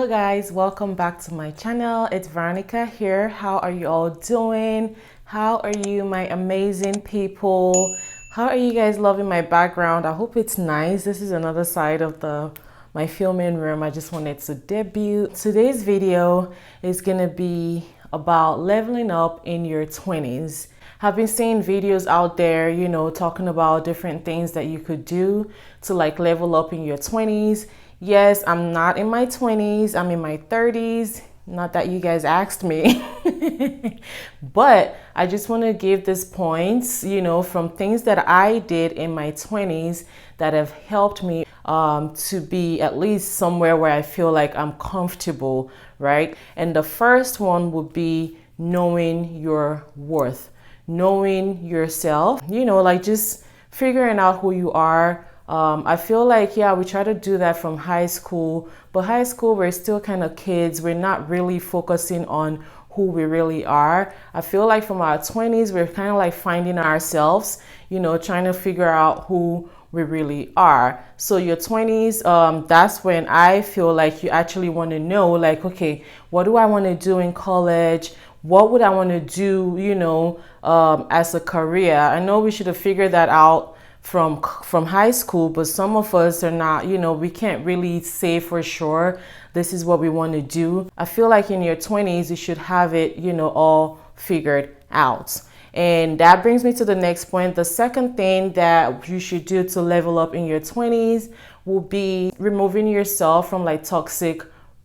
Hello guys, welcome back to my channel. It's Veronica here. How are you all doing? How are you, my amazing people? How are you guys loving my background? I hope it's nice. This is another side of my filming room. I just wanted to debut. Today's video is gonna be about leveling up in your 20s. I've been seeing videos out there, talking about different things that you could do to like level up in your 20s. Yes, I'm not in my 20s, I'm in my 30s. Not that you guys asked me, but I just want to give these points, from things that I did in my 20s that have helped me to be at least somewhere where I feel like I'm comfortable, right? And the first one would be knowing your worth, knowing yourself, like just figuring out who you are. I feel like, yeah, we try to do that from high school, but high school, we're still kind of kids. We're not really focusing on who we really are. I feel like from our 20s, we're kind of like finding ourselves, trying to figure out who we really are. So your 20s, that's when I feel like you actually want to know, like, okay, what do I want to do in college? What would I want to do, as a career? I know we should have figured that out from high school, but some of us are not, we can't really say for sure this is what we want to do. I feel like in your 20s you should have it, all figured out. And that brings me to the next point. The second thing that you should do to level up in your 20s will be removing yourself from like toxic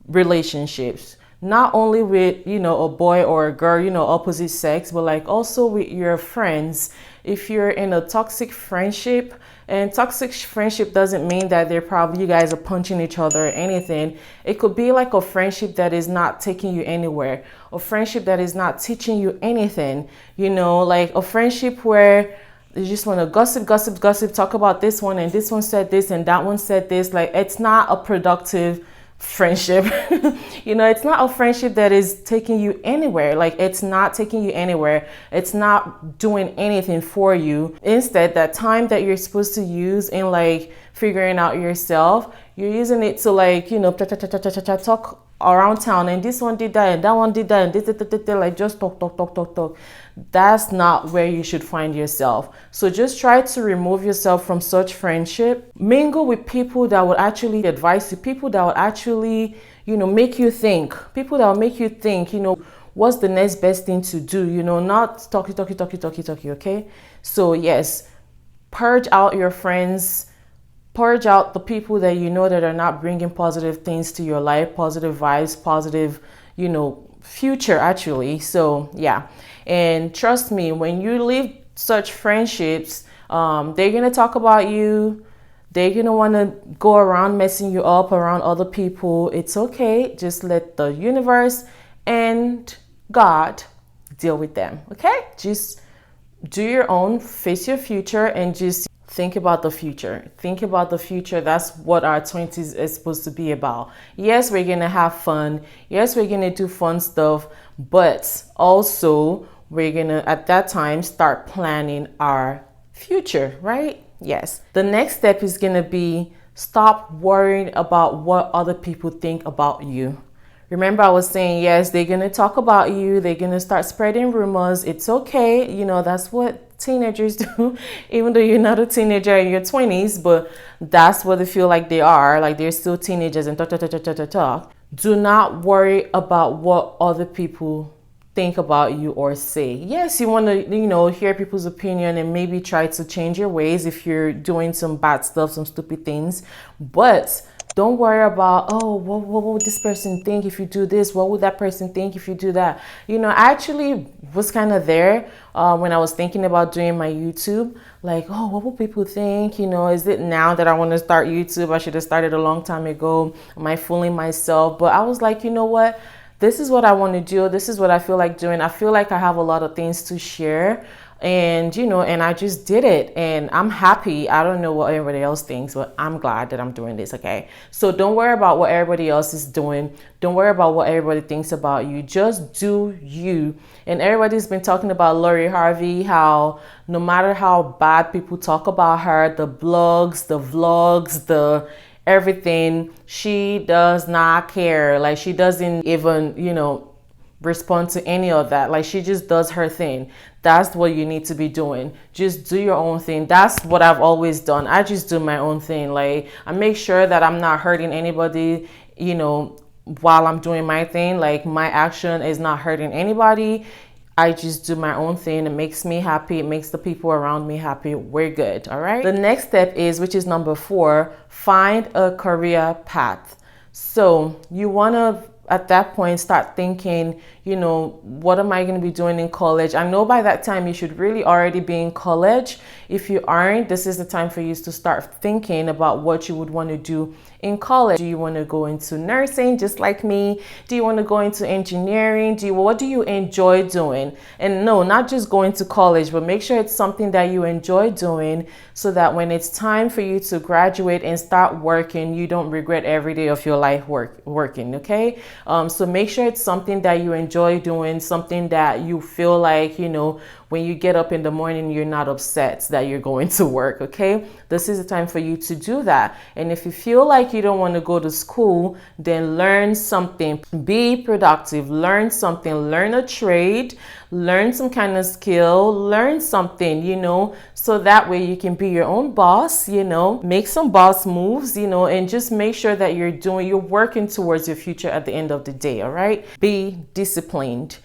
relationships. Not only with, a boy or a girl, opposite sex, but like also with your friends. If you're in a toxic friendship, and toxic friendship doesn't mean that you guys are punching each other or anything. It could be like a friendship that is not taking you anywhere, a friendship that is not teaching you anything, like a friendship where you just want to gossip, talk about this one and this one said this and that one said this. Like, it's not a productive friendship. It's not a friendship that is taking you anywhere. Like, it's not taking you anywhere. It's not doing anything for you. Instead, that time that you're supposed to use in like figuring out yourself, you're using it to like, talk around town, and this one did that and that one did that and this, like just talk. That's not where you should find yourself. So just try to remove yourself from such friendship. Mingle with people that would actually advise you, people that would actually, make you think, people that will make you think, what's the next best thing to do, not talky, okay? So yes, purge out your friends. Purge out the people that that are not bringing positive things to your life, positive vibes, positive, future actually. So yeah, and trust me, when you leave such friendships, they're gonna talk about you. They're gonna want to go around messing you up around other people. It's okay. Just let the universe and God deal with them. Okay, just do your own, face your future, and just think about the future. Think about the future. That's what our 20s is supposed to be about. Yes, we're going to have fun. Yes, we're going to do fun stuff. But also, we're going to, at that time, start planning our future, right? Yes. The next step is going to be stop worrying about what other people think about you. Remember, I was saying, yes, they're going to talk about you. They're going to start spreading rumors. It's okay. That's what teenagers do, even though you're not a teenager in your 20s, but that's what they feel like they are. Like, they're still teenagers and talk. Do not worry about what other people think about you or say. Yes, you want to, hear people's opinion and maybe try to change your ways if you're doing some bad stuff, some stupid things, but don't worry about, oh, what would this person think if you do this? What would that person think if you do that? I actually was kind of there when I was thinking about doing my YouTube. Like, oh, what will people think? Is it now that I want to start YouTube? I should have started a long time ago. Am I fooling myself? But I was like, you know what? This is what I want to do. This is what I feel like doing. I feel like I have a lot of things to share. And, and I just did it and I'm happy. I don't know what everybody else thinks, but I'm glad that I'm doing this. Okay. So don't worry about what everybody else is doing. Don't worry about what everybody thinks about you. Just do you. And everybody's been talking about Lori Harvey, how no matter how bad people talk about her, the blogs, the vlogs, the everything. She does not care. Like, she doesn't even, respond to any of that. Like, she just does her thing. That's what you need to be doing. Just do your own thing. That's what I've always done. I just do my own thing. Like, I make sure that I'm not hurting anybody, while I'm doing my thing. Like, my action is not hurting anybody. I just do my own thing. It makes me happy. It makes the people around me happy. We're good. All right. The next step is, which is number 4, find a career path. So you want to, at that point, start thinking, what am I going to be doing in college? I know by that time you should really already be in college. If you aren't, this is the time for you to start thinking about what you would want to do in college. Do you want to go into nursing just like me? Do you want to go into engineering? What do you enjoy doing? And no, not just going to college, but make sure it's something that you enjoy doing, so that when it's time for you to graduate and start working, you don't regret every day of your life working. Okay. So make sure it's something that you enjoy doing, something that you feel like, when you get up in the morning, you're not upset that you're going to work. Okay. This is the time for you to do that. And if you feel like you don't want to go to school, then learn something, be productive, learn something, learn a trade, learn some kind of skill, learn something, so that way you can be your own boss, make some boss moves, and just make sure that you're working towards your future at the end of the day. All right. Be disciplined.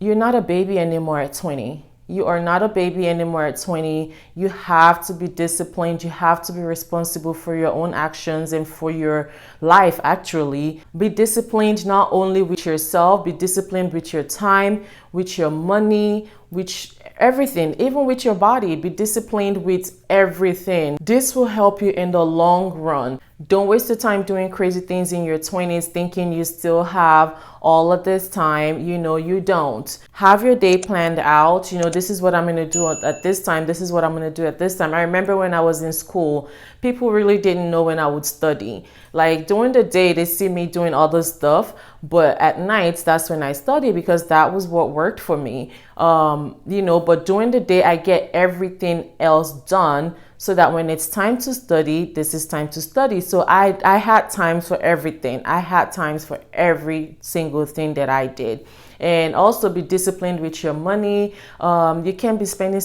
You're not a baby anymore at 20. You are not a baby anymore at 20. You have to be disciplined. You have to be responsible for your own actions and for your life, actually. Be disciplined not only with yourself, be disciplined with your time, with your money, with everything, even with your body. Be disciplined with everything. This will help you in the long run. Don't waste your time doing crazy things in your 20s thinking you still have all of this time. You don't. Have your day planned out. This is what I'm going to do at this time. This is what I'm going to do at this time. I remember when I was in school, people really didn't know when I would study. Like, during the day, they see me doing all this stuff, but at nights, that's when I study, because that was what worked for me. But during the day, I get everything else done, so that when it's time to study, this is time to study. So I had times for everything. I had times for every single thing that I did. And also be disciplined with your money. You can't be spending.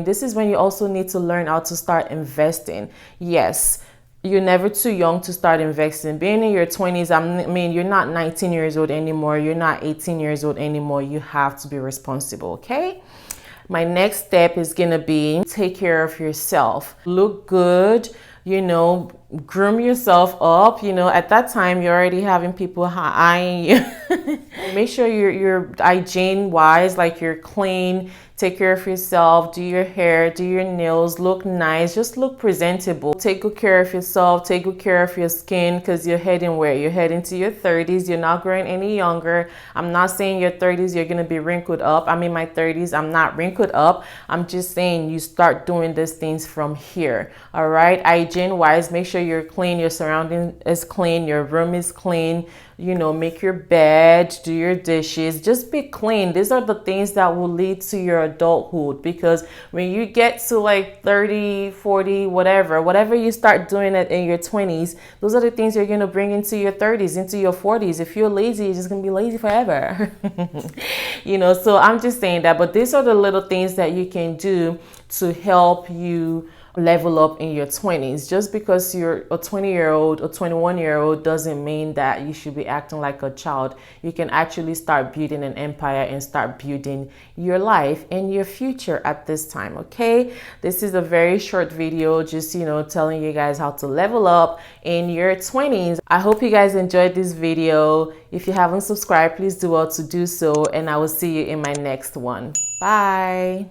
This is when you also need to learn how to start investing. Yes, you're never too young to start investing. Being in your 20s, you're not 19 years old anymore. You're not 18 years old anymore. You have to be responsible, okay? My next step is going to be take care of yourself. Look good, groom yourself up. At that time, you're already having people eyeing you. Make sure you're hygiene wise, like you're clean. Take care of yourself, do your hair, do your nails, look nice, just look presentable. Take good care of yourself, take good care of your skin, because you're heading where? You're heading to your 30s. You're not growing any younger. I'm not saying your 30s you're going to be wrinkled up. I'm in my 30s. I'm not wrinkled up. I'm just saying you start doing these things from here. All right. Hygiene wise, make sure you're clean, your surrounding is clean, your room is clean. Make your bed, do your dishes, just be clean. These are the things that will lead to your adulthood, because when you get to like 30, 40, whatever you start doing it in your 20s, those are the things you're going to bring into your 30s, into your 40s. If you're lazy, you're just going to be lazy forever. So I'm just saying that, but these are the little things that you can do to help you level up in your 20s. Just because you're a 20-year-old or 21-year-old doesn't mean that you should be acting like a child. You can actually start building an empire and start building your life and your future at this time. Okay, this is a very short video, just telling you guys how to level up in your 20s. I hope you guys enjoyed this video. If you haven't subscribed, please do well to do so, and I will see you in my next one. Bye.